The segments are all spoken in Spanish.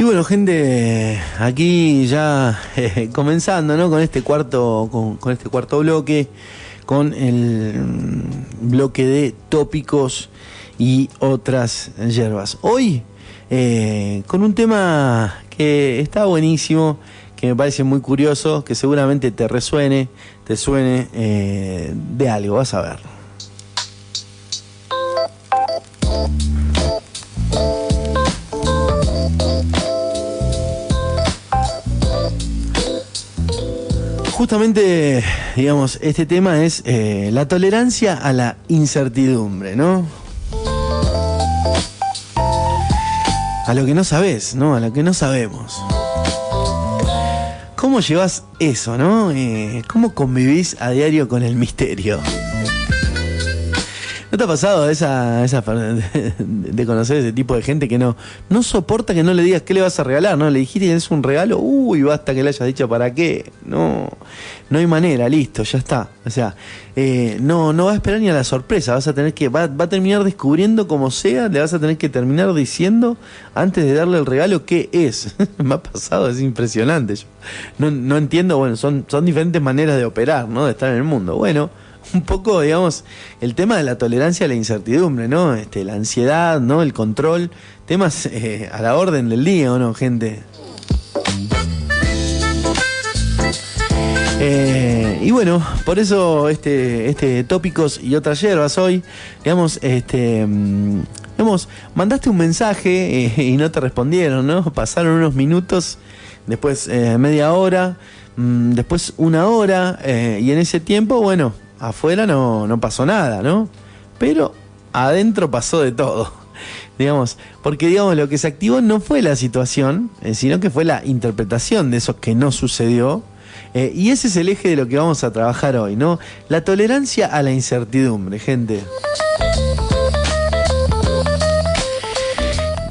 Y bueno, gente, aquí ya comenzando, ¿no? Con este cuarto bloque, con el bloque de tópicos y otras hierbas. Hoy, con un tema que está buenísimo, que me parece muy curioso, que seguramente te suene de algo, vas a ver. Justamente, digamos, este tema es la tolerancia a la incertidumbre, ¿no? A lo que no sabés, ¿no? A lo que no sabemos. ¿Cómo llevas eso, no? ¿Cómo convivís a diario con el misterio? ¿No te ha pasado de conocer ese tipo de gente que no soporta que no le digas qué le vas a regalar, ¿no? Le dijiste que es un regalo, basta que le hayas dicho para qué. No hay manera, listo, ya está. O sea, no va a esperar ni a la sorpresa, vas a tener que, va a terminar descubriendo como sea, le vas a tener que terminar diciendo antes de darle el regalo qué es. Me ha pasado, es impresionante. Yo no entiendo, bueno, son diferentes maneras de operar, ¿no? De estar en el mundo. Bueno, un poco, digamos, el tema de la tolerancia a la incertidumbre, ¿no? La ansiedad, ¿no? El control, temas a la orden del día, ¿o no, gente? Y bueno, por eso tópicos y otras hierbas hoy, digamos, mandaste un mensaje y no te respondieron, ¿no? Pasaron unos minutos, después media hora, después una hora, y en ese tiempo, bueno, afuera no pasó nada, ¿no? Pero adentro pasó de todo, digamos, porque digamos lo que se activó no fue la situación, sino que fue la interpretación de eso que no sucedió, y ese es el eje de lo que vamos a trabajar hoy, ¿no? La tolerancia a la incertidumbre, gente.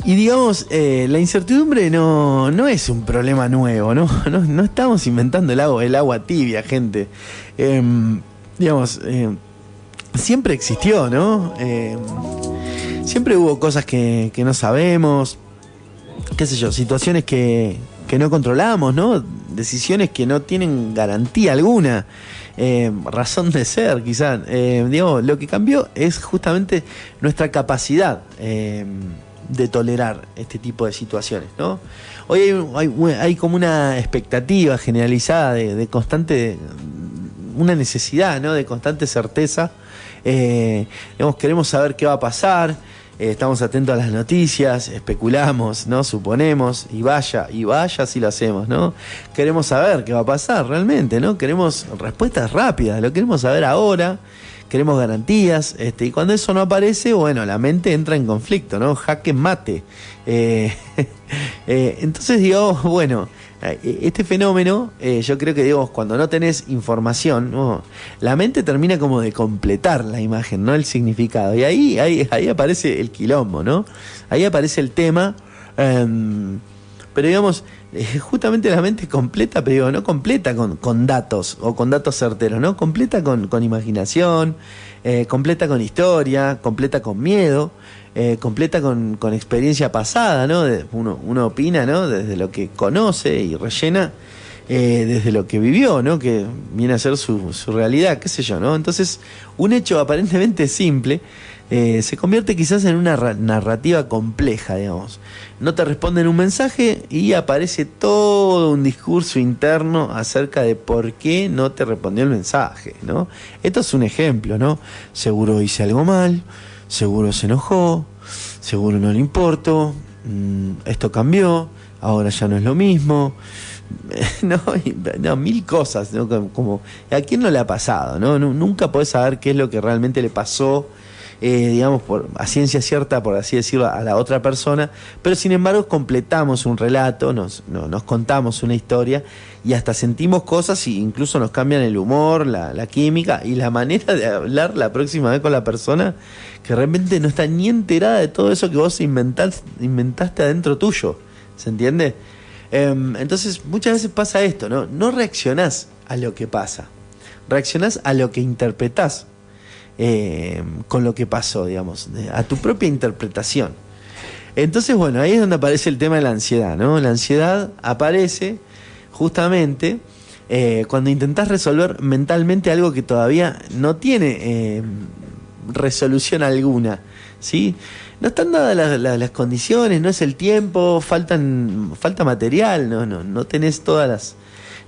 Y digamos, la incertidumbre no es un problema nuevo, ¿no? No estamos inventando el agua tibia, gente. Digamos, siempre existió, ¿no? Siempre hubo cosas que no sabemos, qué sé yo, situaciones que no controlamos, ¿no? Decisiones que no tienen garantía alguna, razón de ser, quizás. Digamos, lo que cambió es justamente nuestra capacidad de tolerar este tipo de situaciones, ¿no? Hoy hay como una expectativa generalizada de constante, una necesidad, ¿no? De constante certeza. Digamos, queremos saber qué va a pasar, estamos atentos a las noticias, especulamos, ¿no? Suponemos, y vaya si lo hacemos, ¿no? Queremos saber qué va a pasar realmente, ¿no? Queremos respuestas rápidas, lo queremos saber ahora, queremos garantías, y cuando eso no aparece, bueno, la mente entra en conflicto, ¿no? Jaque mate. Entonces digo, bueno, este fenómeno, yo creo que, digamos, cuando no tenés información, ¿no? La mente termina como de completar la imagen, ¿no? El significado. Y ahí aparece el quilombo, ¿no? Ahí aparece el tema. Pero digamos, justamente la mente completa, pero digo, no completa con datos o con datos certeros, ¿no? Completa con imaginación, completa con historia, completa con miedo, completa con experiencia pasada, ¿no? Uno opina, ¿no? Desde lo que conoce y rellena desde lo que vivió, ¿no? Que viene a ser su realidad, qué sé yo, ¿no? Entonces, un hecho aparentemente simple se convierte quizás en una narrativa compleja, digamos. No te responden un mensaje y aparece todo un discurso interno acerca de por qué no te respondió el mensaje, ¿no? Esto es un ejemplo, ¿no? Seguro hice algo mal, seguro se enojó, seguro no le importo, esto cambió, ahora ya no es lo mismo. No, mil cosas, ¿no? Como ¿a quién no le ha pasado, no? Nunca podés saber qué es lo que realmente le pasó, digamos, a ciencia cierta, por así decirlo, a la otra persona, pero sin embargo completamos un relato, nos contamos una historia y hasta sentimos cosas e incluso nos cambian el humor, la química y la manera de hablar la próxima vez con la persona, que realmente no está ni enterada de todo eso que vos inventaste adentro tuyo, ¿se entiende? Entonces muchas veces pasa esto, ¿no? No reaccionás a lo que pasa, reaccionás a lo que interpretás con lo que pasó, digamos, a tu propia interpretación. Entonces, bueno, ahí es donde aparece el tema de la ansiedad, ¿no? La ansiedad aparece justamente cuando intentás resolver mentalmente algo que todavía no tiene resolución alguna, ¿sí? No están dadas las condiciones, no es el tiempo, falta material, no tenés todas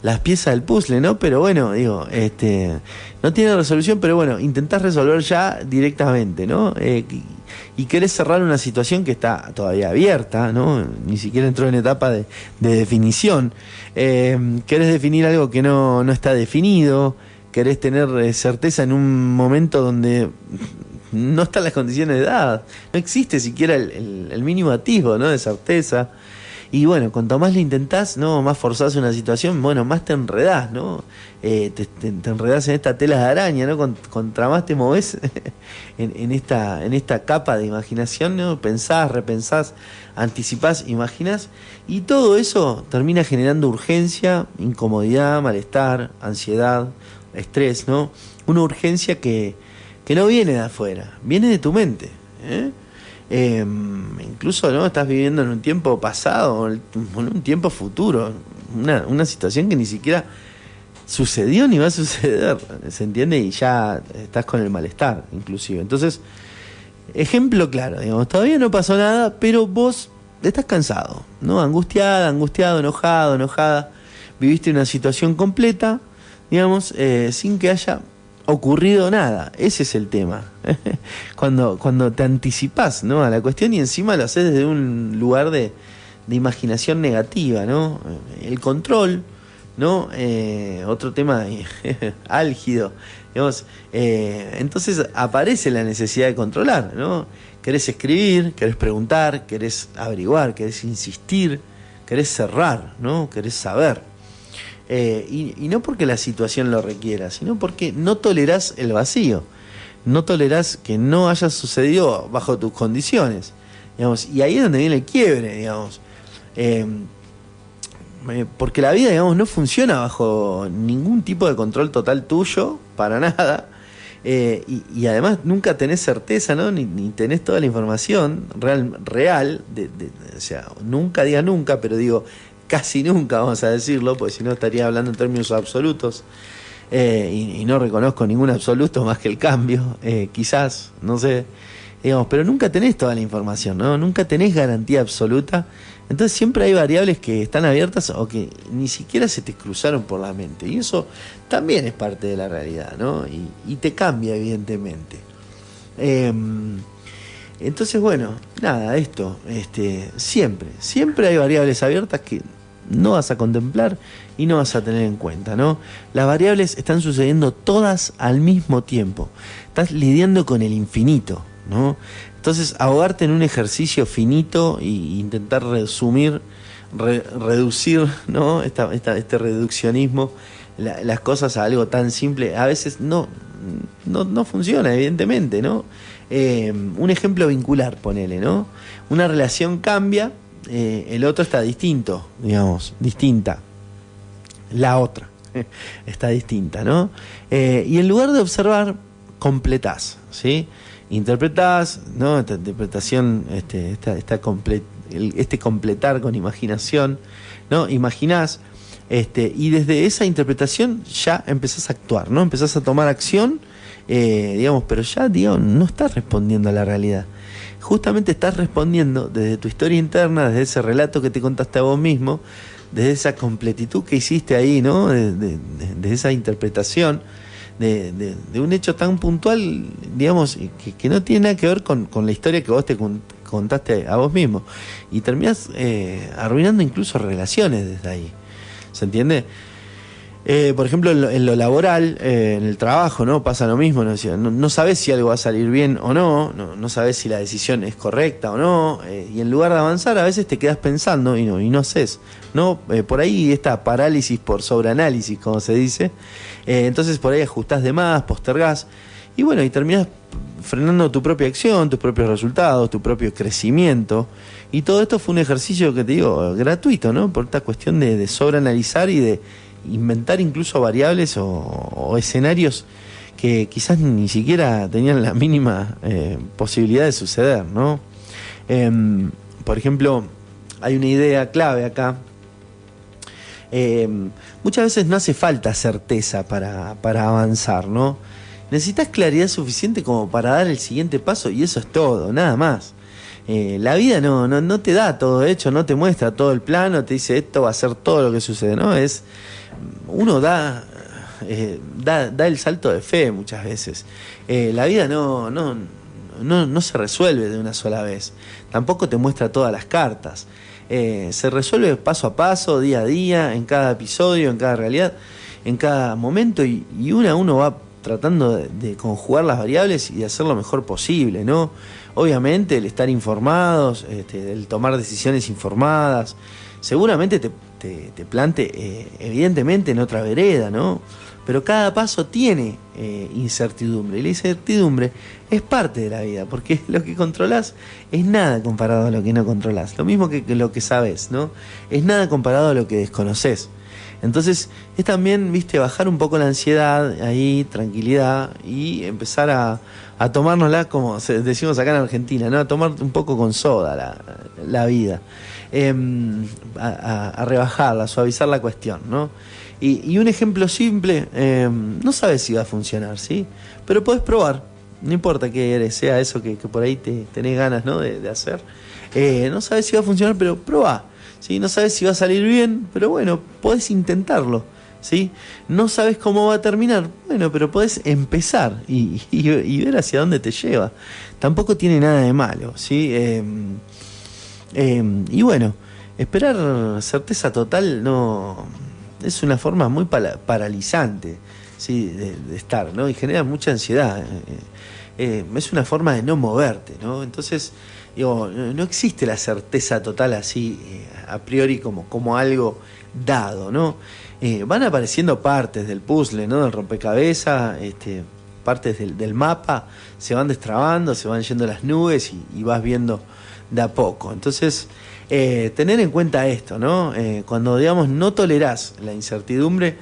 las piezas del puzzle, ¿no? Pero bueno, digo, no tiene resolución, pero bueno, intentás resolver ya directamente, ¿no? Y querés cerrar una situación que está todavía abierta, ¿no? Ni siquiera entró en etapa de definición. Querés definir algo que no está definido, querés tener certeza en un momento donde no están las condiciones dadas, no existe siquiera el mínimo atisbo, ¿no?, de certeza. Y bueno, cuanto más lo intentás, ¿no?, más forzás una situación, bueno, más te enredás, ¿no? Te enredás en esta tela de araña, ¿no? Contra más te movés en esta capa de imaginación, ¿no? Pensás, repensás, anticipás, imaginás, y todo eso termina generando urgencia, incomodidad, malestar, ansiedad, estrés, ¿no? Una urgencia que no viene de afuera, viene de tu mente, ¿eh? Incluso, ¿no?, estás viviendo en un tiempo pasado, en un tiempo futuro, una situación que ni siquiera sucedió ni va a suceder, ¿se entiende? Y ya estás con el malestar, inclusive. Entonces, ejemplo claro, digamos, todavía no pasó nada, pero vos estás cansado, ¿no? Angustiada, angustiado, enojado, enojada. Viviste una situación completa, digamos, sin que haya ocurrido nada. Ese es el tema. Cuando te anticipás, ¿no?, a la cuestión, y encima lo haces desde un lugar de imaginación negativa, ¿no? El control, ¿no? Otro tema álgido, digamos. Entonces aparece la necesidad de controlar, ¿no? Querés escribir, querés preguntar, querés averiguar, querés insistir, querés cerrar, ¿no? Querés saber. Y no porque la situación lo requiera, sino porque no tolerás el vacío, no tolerás que no haya sucedido bajo tus condiciones, digamos, y ahí es donde viene el quiebre, digamos, porque la vida, digamos, no funciona bajo ningún tipo de control total tuyo, para nada, y además nunca tenés certeza, ¿no?, ni tenés toda la información real o sea, nunca diga nunca, pero digo casi nunca, vamos a decirlo, porque si no estaría hablando en términos absolutos, y no reconozco ningún absoluto más que el cambio, quizás, no sé, digamos, pero nunca tenés toda la información, ¿no? Nunca tenés garantía absoluta, entonces siempre hay variables que están abiertas o que ni siquiera se te cruzaron por la mente, y eso también es parte de la realidad, ¿no? Y te cambia, evidentemente. Entonces, bueno, nada, esto, siempre hay variables abiertas que no vas a contemplar y no vas a tener en cuenta, ¿no? Las variables están sucediendo todas al mismo tiempo. Estás lidiando con el infinito, ¿no? Entonces, ahogarte en un ejercicio finito e intentar reducir, ¿no?, este reduccionismo, las cosas a algo tan simple, a veces no funciona, evidentemente, ¿no? Un ejemplo vincular, ponele, ¿no? Una relación cambia, el otro está distinta. La otra está distinta, ¿no? Y en lugar de observar, completás, ¿sí? Interpretás, ¿no? Esta interpretación, completar con imaginación, ¿no? Imaginás, y desde esa interpretación ya empezás a actuar, ¿no? Empezás a tomar acción, digamos, pero ya, digamos, no estás respondiendo a la realidad. Justamente estás respondiendo desde tu historia interna, desde ese relato que te contaste a vos mismo, desde esa completitud que hiciste ahí, ¿no? De esa interpretación de un hecho tan puntual, digamos, que no tiene nada que ver con la historia que vos te contaste a vos mismo. Y terminás arruinando incluso relaciones desde ahí. ¿Se entiende? Por ejemplo, en lo laboral, en el trabajo, ¿no?, pasa lo mismo, ¿no? No sabes si algo va a salir bien o no sabes si la decisión es correcta o no, y en lugar de avanzar a veces te quedas pensando y no haces, ¿no? Por ahí esta parálisis por sobreanálisis, como se dice, entonces por ahí ajustás de más, postergás, y bueno, y terminás frenando tu propia acción, tus propios resultados, tu propio crecimiento, y todo esto fue un ejercicio que te digo, gratuito, ¿no?, por esta cuestión de sobreanalizar y de inventar incluso variables o escenarios que quizás ni siquiera tenían la mínima posibilidad de suceder, ¿no? por ejemplo, hay una idea clave acá. Muchas veces no hace falta certeza para avanzar, ¿no? Necesitas claridad suficiente como para dar el siguiente paso y eso es todo, nada más. La vida no te da todo hecho, no te muestra todo el plano, te dice esto va a ser todo lo que sucede, ¿no? Uno da el salto de fe muchas veces. La vida no se resuelve de una sola vez, tampoco te muestra todas las cartas. Se resuelve paso a paso, día a día, en cada episodio, en cada realidad, en cada momento y uno va tratando de conjugar las variables y de hacer lo mejor posible, ¿no? Obviamente el estar informados, el tomar decisiones informadas, seguramente te plante evidentemente en otra vereda, ¿no? Pero cada paso tiene incertidumbre y la incertidumbre es parte de la vida, porque lo que controlás es nada comparado a lo que no controlás, lo mismo que lo que sabés, ¿no? Es nada comparado a lo que desconocés. Entonces es también, viste, bajar un poco la ansiedad ahí, tranquilidad y empezar a tomárnosla como decimos acá en Argentina, ¿no? A tomar un poco con soda la vida, a rebajarla, a suavizar la cuestión, ¿no? Y un ejemplo simple, no sabes si va a funcionar, ¿sí? Pero podés probar, no importa que eres, sea eso que por ahí tenés ganas, ¿no? de hacer. No sabes si va a funcionar, pero probá. ¿Sí? No sabes si va a salir bien, pero bueno, podés intentarlo, ¿sí? No sabes cómo va a terminar, bueno, pero podés empezar y ver hacia dónde te lleva. Tampoco tiene nada de malo, ¿sí? Y bueno, esperar certeza total no es una forma muy paralizante, ¿sí? de estar, ¿no? Y genera mucha ansiedad. Es una forma de no moverte, ¿no? Entonces, digo, no existe la certeza total así, a priori como algo dado, ¿no? Van apareciendo partes del puzzle, ¿no? Del rompecabezas, partes del mapa, se van destrabando, se van yendo las nubes y vas viendo de a poco. Entonces, tener en cuenta esto, ¿no? Cuando, digamos, no tolerás la incertidumbre,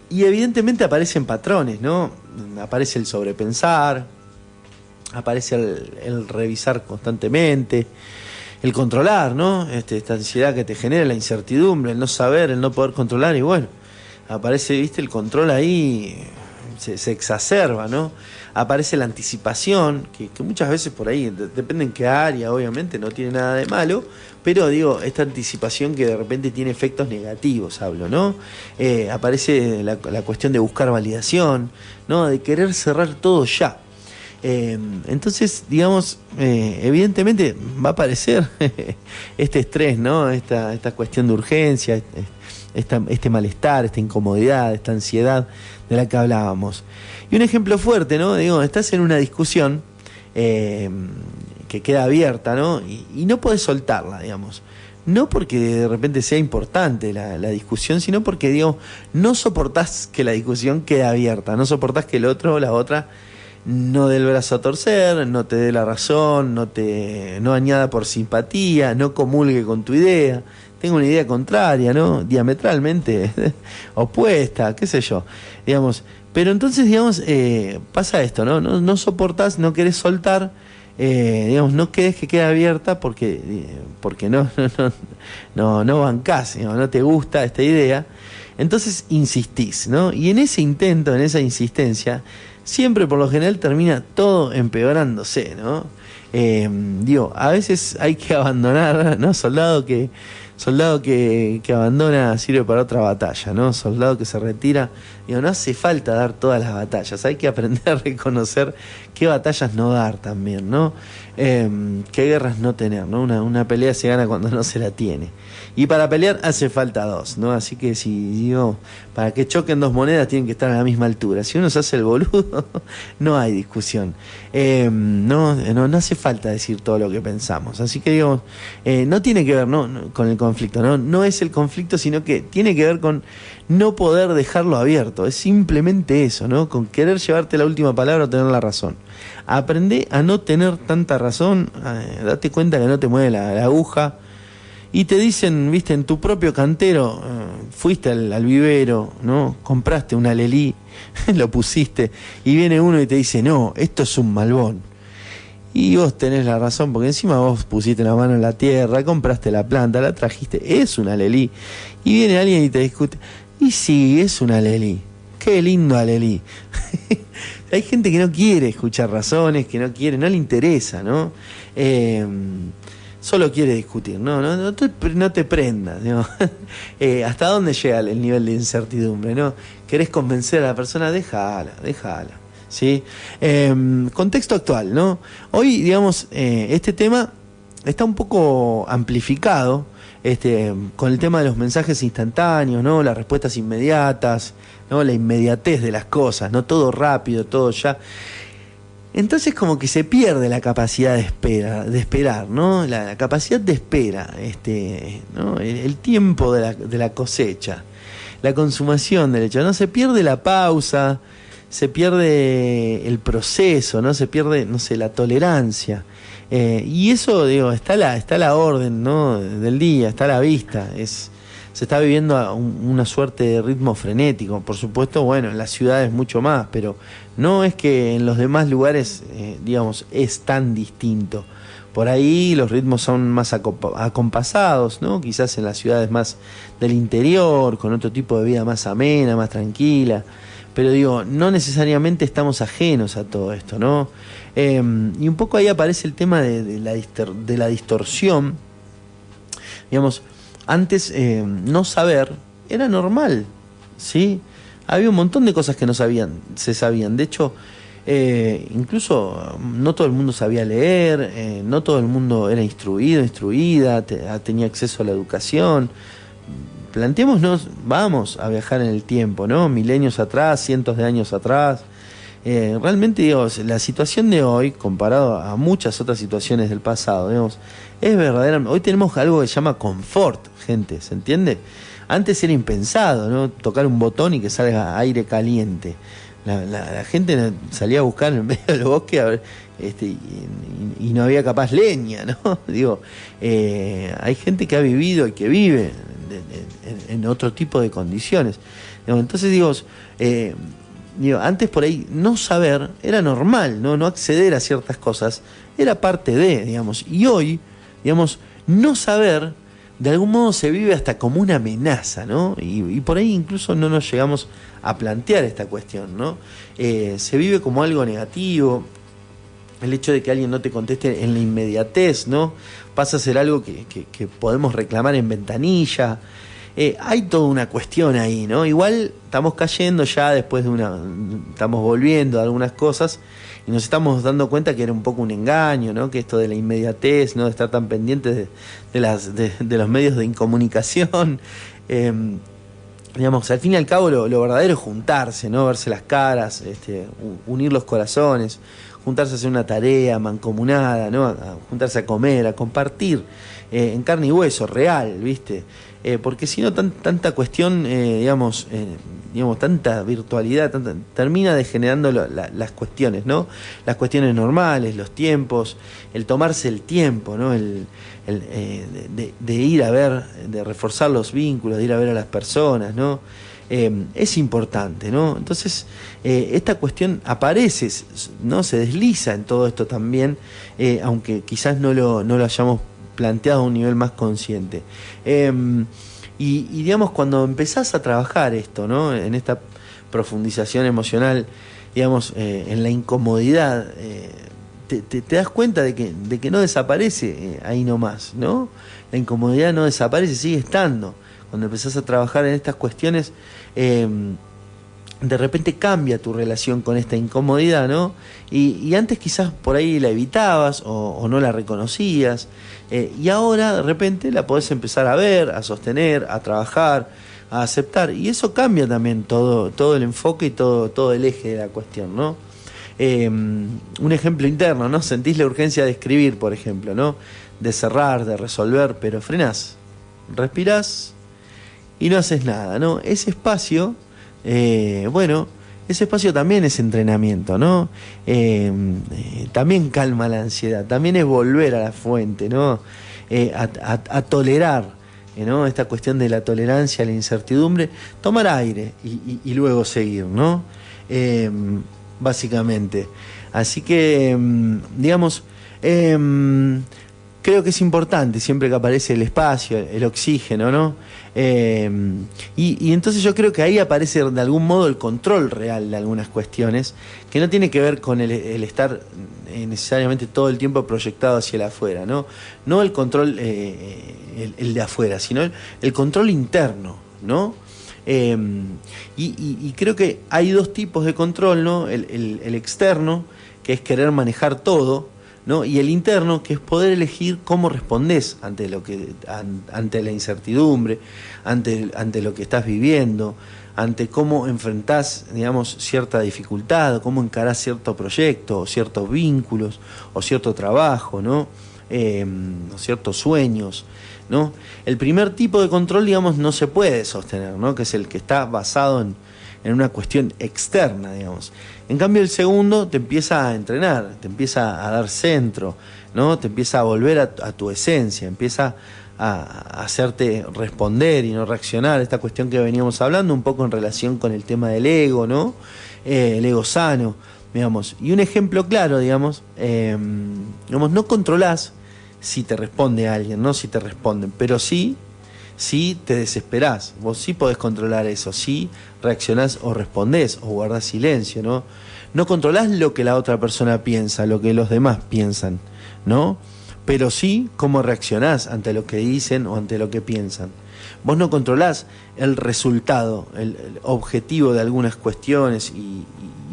y evidentemente aparecen patrones, ¿no? Aparece el sobrepensar, aparece el revisar constantemente, el controlar, ¿no? Esta ansiedad que te genera, la incertidumbre, el no saber, el no poder controlar, y bueno, aparece, viste, el control ahí se exacerba, ¿no? Aparece la anticipación, que muchas veces por ahí, depende en qué área, obviamente, no tiene nada de malo, pero digo, esta anticipación que de repente tiene efectos negativos, hablo, ¿no? Aparece la cuestión de buscar validación, ¿no? De querer cerrar todo ya. Entonces, digamos, evidentemente va a aparecer este estrés, ¿no? Esta cuestión de urgencia, este malestar, esta incomodidad, esta ansiedad de la que hablábamos. Y un ejemplo fuerte, ¿no? Digo, estás en una discusión que queda abierta, ¿no? Y no podés soltarla, digamos. No porque de repente sea importante la discusión, sino porque, digo, no soportás que la discusión quede abierta, no soportás que el otro o la otra no dé el brazo a torcer, no te dé la razón, no añada por simpatía, no comulgue con tu idea, tenga una idea contraria, ¿no? Diametralmente opuesta, qué sé yo, digamos. Pero entonces, digamos, pasa esto, ¿no? No soportás, no querés soltar, digamos, no querés que quede abierta porque no bancás, digamos, no te gusta esta idea. Entonces insistís, ¿no? Y en ese intento, en esa insistencia, siempre por lo general termina todo empeorándose, ¿no? Digo, a veces hay que abandonar, ¿no? Soldado que abandona sirve para otra batalla, ¿no? Soldado que se retira, digo, no hace falta dar todas las batallas, hay que aprender a reconocer qué batallas no dar también, ¿no? Qué guerras no tener, ¿no? Una pelea se gana cuando no se la tiene. Y para pelear hace falta dos, ¿no? Así que si digo, para que choquen dos monedas tienen que estar a la misma altura. Si uno se hace el boludo, no hay discusión. No hace falta decir todo lo que pensamos. Así que digo, no tiene que ver, ¿no? Con el conflicto, ¿no? No es el conflicto, sino que tiene que ver con no poder dejarlo abierto. Es simplemente eso, ¿no? Con querer llevarte la última palabra o tener la razón. Aprende a no tener tanta razón, date cuenta que no te mueve la aguja. Y te dicen, viste, en tu propio cantero, fuiste al vivero, ¿no? Compraste un alelí, lo pusiste, y viene uno y te dice, no, esto es un malbón. Y vos tenés la razón, porque encima vos pusiste la mano en la tierra, compraste la planta, la trajiste, es una alelí. Y viene alguien y te discute, y sí, es una alelí. Qué lindo alelí. Hay gente que no quiere escuchar razones, que no quiere, no le interesa, ¿no? Solo quiere discutir, no te prendas, ¿no? ¿Hasta dónde llega el nivel de incertidumbre, no? ¿Querés convencer a la persona? Déjala. ¿Sí? Contexto actual, ¿no? Hoy, digamos, este tema está un poco amplificado, con el tema de los mensajes instantáneos, ¿no? Las respuestas inmediatas, ¿no? La inmediatez de las cosas, ¿no? Todo rápido, todo ya. Entonces como que se pierde la capacidad de esperar, ¿no? La capacidad de espera, ¿no? El tiempo de la cosecha, la consumación del hecho, ¿no? Se pierde la pausa, se pierde el proceso, ¿no? Se pierde, no sé, la tolerancia. Y eso, digo, está a la orden, ¿no? Del día, está a la vista. Se está viviendo una suerte de ritmo frenético. Por supuesto, bueno, en las ciudades mucho más, pero no es que en los demás lugares, digamos, es tan distinto. Por ahí los ritmos son más acompasados, ¿no? Quizás en las ciudades más del interior, con otro tipo de vida más amena, más tranquila. Pero digo, no necesariamente estamos ajenos a todo esto, ¿no? Y un poco ahí aparece el tema de la distorsión. Digamos, antes no saber era normal, ¿sí? Había un montón de cosas que se sabían. De hecho, incluso no todo el mundo sabía leer, no todo el mundo era instruida, tenía acceso a la educación. Planteémonos, vamos a viajar en el tiempo, ¿no? Milenios atrás, cientos de años atrás. Realmente, digamos, la situación de hoy, comparado a muchas otras situaciones del pasado, digamos, es verdadera. Hoy tenemos algo que se llama confort, gente, ¿se entiende? Antes era impensado, ¿no? Tocar un botón y que salga aire caliente. La gente salía a buscar en medio del bosque a ver, y no había capaz leña, ¿no? Digo, hay gente que ha vivido y que vive en otro tipo de condiciones. Entonces digo, antes por ahí no saber era normal, no acceder a ciertas cosas era parte de, digamos, y hoy, digamos, no saber de algún modo se vive hasta como una amenaza, ¿no? Y por ahí incluso no nos llegamos a plantear esta cuestión, ¿no? Se vive como algo negativo. El hecho de que alguien no te conteste en la inmediatez, ¿no? Pasa a ser algo que podemos reclamar en ventanilla. Hay toda una cuestión ahí, ¿no? Igual estamos cayendo ya después estamos volviendo a algunas cosas y nos estamos dando cuenta que era un poco un engaño, ¿no? Que esto de la inmediatez, ¿no? De estar tan pendientes de los medios de incomunicación. Digamos, al fin y al cabo lo verdadero es juntarse, ¿no? Verse las caras, unir los corazones, juntarse a hacer una tarea mancomunada, ¿no? Juntarse a comer, a compartir en carne y hueso, real, ¿viste? Porque si no, tanta cuestión, digamos, tanta virtualidad, termina degenerando las cuestiones, ¿no? Las cuestiones normales, los tiempos, el tomarse el tiempo, ¿no? De ir a ver, de reforzar los vínculos, de ir a ver a las personas, ¿no? Es importante, ¿no? Entonces, esta cuestión aparece, ¿no? Se desliza en todo esto también, aunque quizás no lo hayamos planteado a un nivel más consciente. Y digamos, cuando empezás a trabajar esto, ¿no? En esta profundización emocional, digamos, en la incomodidad, te das cuenta de que no desaparece ahí nomás, ¿no? La incomodidad no desaparece, sigue estando. Cuando empezás a trabajar en estas cuestiones, de repente cambia tu relación con esta incomodidad, ¿no? Y antes quizás por ahí la evitabas o no la reconocías, y ahora de repente la podés empezar a ver, a sostener, a trabajar, a aceptar, y eso cambia también todo el enfoque y todo el eje de la cuestión, ¿no? Un ejemplo interno, ¿no? Sentís la urgencia de escribir, por ejemplo, ¿no? De cerrar, de resolver, pero frenás, respirás y no haces nada, ¿no? Ese espacio, ese espacio también es entrenamiento, ¿no? También calma la ansiedad, también es volver a la fuente, ¿no? A tolerar, ¿no? Esta cuestión de la tolerancia a la incertidumbre, tomar aire y luego seguir, ¿no? Básicamente. Así que, digamos, Creo que es importante siempre que aparece el espacio, el oxígeno, ¿no? Y entonces yo creo que ahí aparece de algún modo el control real de algunas cuestiones, que no tiene que ver con el estar necesariamente todo el tiempo proyectado hacia el afuera, ¿no? No el control, el de afuera, sino el control interno, ¿no? Y creo que hay dos tipos de control, ¿no? El externo, que es querer manejar todo, ¿no? Y el interno, que es poder elegir cómo respondés ante ante la incertidumbre, ante lo que estás viviendo, ante cómo enfrentás, digamos, cierta dificultad, cómo encarás cierto proyecto, o ciertos vínculos, o cierto trabajo, ¿no? O ciertos sueños, ¿no? El primer tipo de control, digamos, no se puede sostener, ¿no? Que es el que está basado en una cuestión externa, digamos. En cambio, el segundo te empieza a entrenar, te empieza a dar centro, ¿no? Te empieza a volver a tu esencia, empieza a hacerte responder y no reaccionar. Esta cuestión que veníamos hablando un poco en relación con el tema del ego, ¿no? El ego sano, digamos. Y un ejemplo claro, digamos, no controlás si te responde alguien, no si te responden, pero sí te desesperás. Vos sí podés controlar eso, sí reaccionás o respondés o guardás silencio, ¿no? No controlás lo que la otra persona piensa, lo que los demás piensan, ¿no? Pero sí cómo reaccionás ante lo que dicen o ante lo que piensan. Vos no controlás el resultado, el objetivo de algunas cuestiones y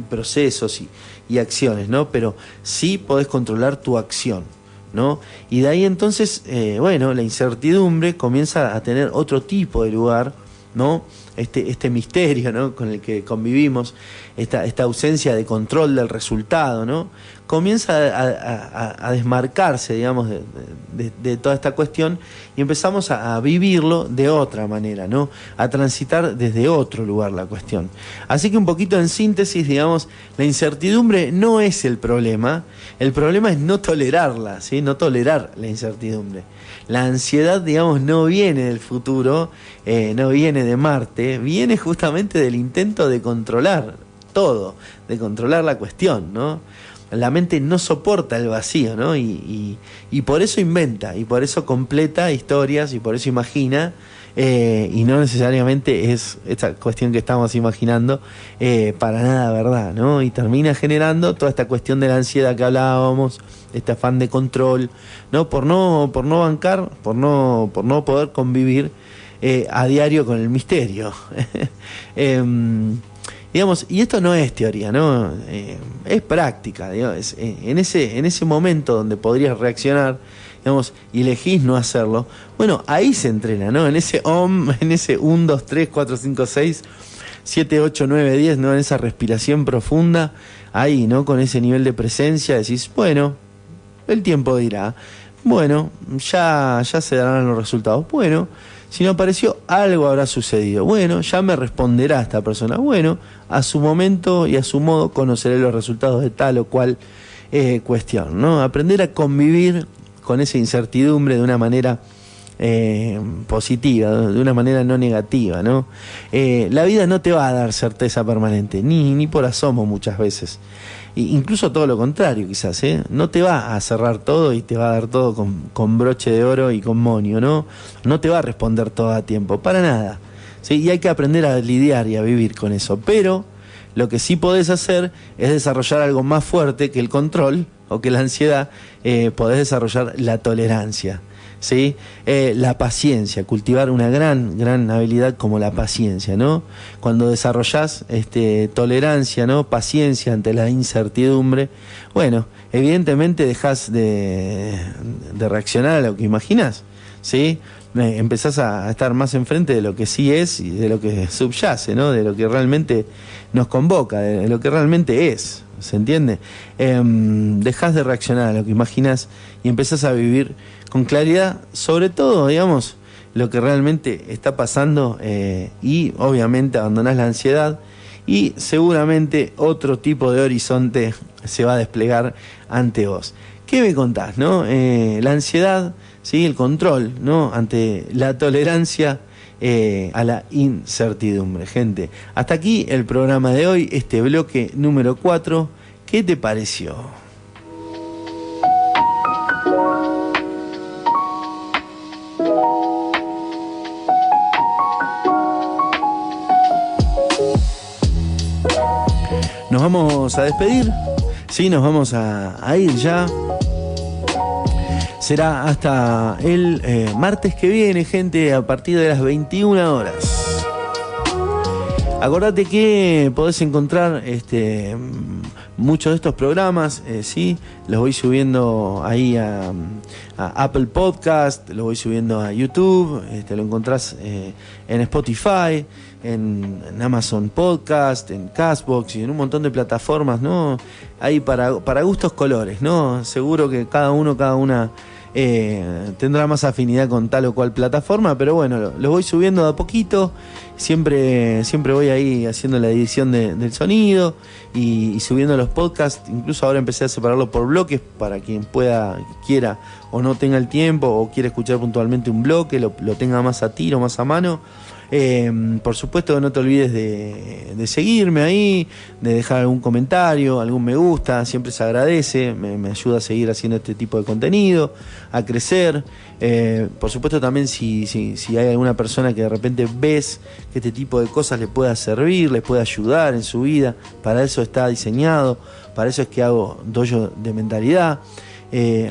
procesos y acciones, ¿no? Pero sí podés controlar tu acción, ¿no? Y de ahí entonces, la incertidumbre comienza a tener otro tipo de lugar, ¿no? Este misterio, ¿no? Con el que convivimos, esta ausencia de control del resultado, ¿no? Comienza a desmarcarse, digamos, de toda esta cuestión, y empezamos a vivirlo de otra manera, ¿no? A transitar desde otro lugar la cuestión. Así que un poquito en síntesis, digamos, la incertidumbre no es el problema es no tolerarla, ¿sí? No tolerar la incertidumbre. La ansiedad, digamos, no viene del futuro, no viene de Marte, viene justamente del intento de controlar todo, de controlar la cuestión, ¿no? La mente no soporta el vacío, ¿no? Y por eso inventa, y por eso completa historias, y por eso imagina, y no necesariamente es esta cuestión que estamos imaginando para nada verdad, ¿no? Y termina generando toda esta cuestión de la ansiedad que hablábamos, este afán de control, ¿no? Por no bancar, por no poder convivir a diario con el misterio. Digamos, y esto no es teoría, ¿no? Es práctica, digamos, en ese momento donde podrías reaccionar, digamos, y elegís no hacerlo, bueno, ahí se entrena, ¿no? En ese 1, 2, 3, 4, 5, 6, 7, 8, 9, 10, ¿no? En esa respiración profunda, ahí, ¿no? Con ese nivel de presencia, decís, bueno, el tiempo dirá, bueno, ya se darán los resultados, bueno, si no apareció, algo habrá sucedido. Bueno, ya me responderá esta persona. Bueno, a su momento y a su modo conoceré los resultados de tal o cual cuestión, ¿no? Aprender a convivir con esa incertidumbre de una manera positiva, de una manera no negativa, ¿no? La vida no te va a dar certeza permanente, ni por asomo muchas veces. Incluso todo lo contrario, quizás, no te va a cerrar todo y te va a dar todo con broche de oro y con monio, ¿no? No te va a responder todo a tiempo, para nada, ¿sí? Y hay que aprender a lidiar y a vivir con eso. Pero lo que sí podés hacer es desarrollar algo más fuerte que el control o que la ansiedad. Podés desarrollar la tolerancia, ¿sí? La paciencia, cultivar una gran habilidad como la paciencia, ¿no? Cuando desarrollás tolerancia, ¿no? Paciencia ante la incertidumbre, bueno, evidentemente dejás de reaccionar a lo que imaginás, ¿sí? Empezás a estar más enfrente de lo que sí es y de lo que subyace, ¿no? De lo que realmente nos convoca, de lo que realmente es, ¿se entiende? Dejás de reaccionar a lo que imaginás y empezás a vivir con claridad, sobre todo, digamos, lo que realmente está pasando, y obviamente abandonás la ansiedad y seguramente otro tipo de horizonte se va a desplegar ante vos. ¿Qué me contás, no? La ansiedad, ¿sí? El control, ¿no? Ante la tolerancia a la incertidumbre. Gente, hasta aquí el programa de hoy, este bloque número 4. ¿Qué te pareció? nos vamos a despedir. Sí, nos vamos a ir ya. Será hasta el martes que viene, gente, a partir de las 21 horas. Acordate que podés encontrar muchos de estos programas, ¿sí? Los voy subiendo ahí a Apple Podcast, los voy subiendo a YouTube, lo encontrás en Spotify, en Amazon Podcast, en Castbox y en un montón de plataformas, ¿no? Ahí para gustos colores, ¿no? Seguro que cada una tendrá más afinidad con tal o cual plataforma, pero bueno, los voy subiendo de a poquito. Siempre voy ahí haciendo la edición del sonido y subiendo los podcasts. Incluso ahora empecé a separarlo por bloques para quien quiera o no tenga el tiempo o quiera escuchar puntualmente un bloque, lo tenga más a tiro, más a mano. Por supuesto que no te olvides de seguirme ahí, de dejar algún comentario, algún me gusta, siempre se agradece, me ayuda a seguir haciendo este tipo de contenido, a crecer. Por supuesto también si hay alguna persona que de repente ves que este tipo de cosas le pueda servir, les pueda ayudar en su vida, para eso está diseñado, para eso es que hago dojo de mentalidad.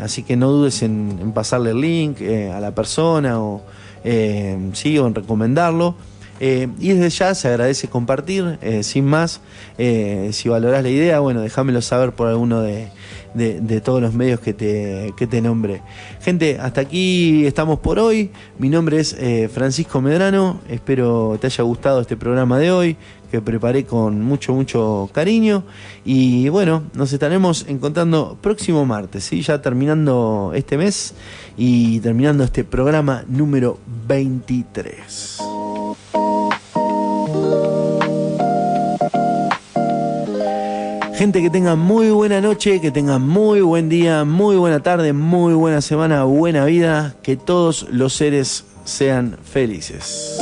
Así que no dudes en pasarle el link a la persona o en recomendarlo. Y desde ya se agradece compartir, sin más. Si valorás la idea, bueno, déjamelo saber por alguno de todos los medios que te nombré. Gente, hasta aquí estamos por hoy. Mi nombre es Francisco Medrano. Espero te haya gustado este programa de hoy, que preparé con mucho cariño. Y bueno, nos estaremos encontrando próximo martes, ¿sí? Ya terminando este mes y terminando este programa número 23. Gente, que tenga muy buena noche, que tenga muy buen día, muy buena tarde, muy buena semana, buena vida. Que todos los seres sean felices.